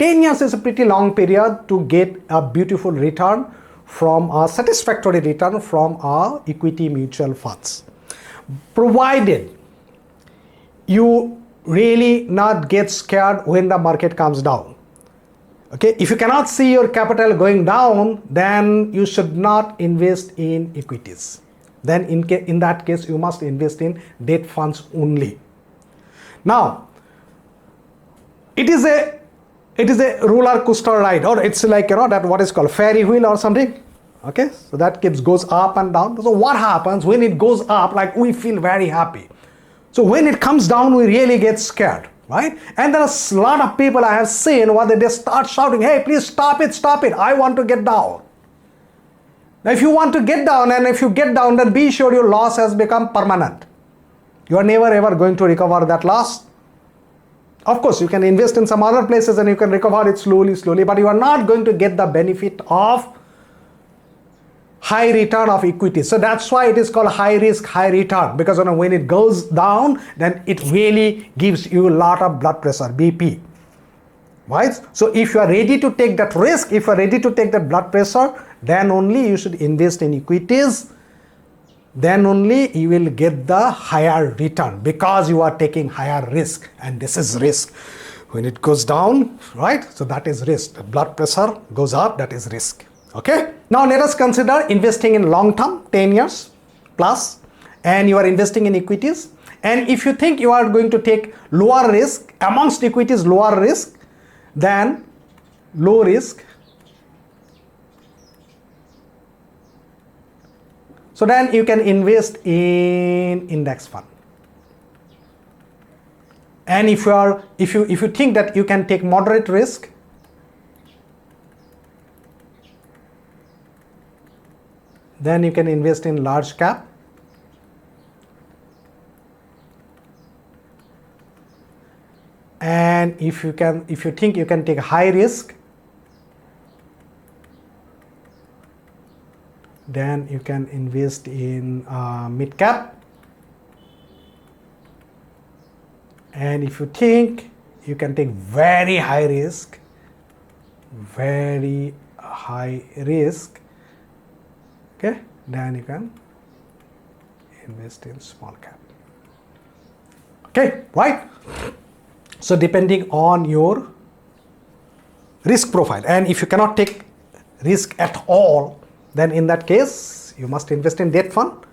10 years is a pretty long period to get a beautiful return from a satisfactory return from our equity mutual funds, provided you really not get scared when the market comes down. Okay, if you cannot see your capital going down, then you should not invest in equities. Then in that case, you must invest in debt funds only. Now, it is a roller coaster ride, or it's like, that what is called ferry wheel or something. Okay, so that goes up and down. So what happens when it goes up? Like, we feel very happy. So when it comes down, we really get scared, right? And there are a lot of people I have seen where they start shouting, hey, please stop it, I want to get down. Now, if you want to get down, and if you get down, then be sure your loss has become permanent. You are never ever going to recover that loss. Of course, you can invest in some other places and you can recover it slowly, but you are not going to get the benefit of high return of equity. So that's why it is called high risk, high return, because when it goes down, then it really gives you a lot of blood pressure, BP. Right? So if you are ready to take that risk, if you are ready to take that blood pressure, then only you should invest in equities. Then only you will get the higher return, because you are taking higher risk, and this is risk. When it goes down, right? So that is risk. The blood pressure goes up, that is risk. Okay. Now let us consider investing in long term, 10 years plus, and you are investing in equities. And if you think you are going to take lower risk amongst equities, lower risk than low risk, so then you can invest in index fund. And if you think that you can take moderate risk, then you can invest in large cap. And if you think you can take high risk, then you can invest in mid cap. And if you think you can take very high risk, okay, then you can invest in small cap. Okay, right? So depending on your risk profile, and if you cannot take risk at all, then in that case you must invest in debt fund.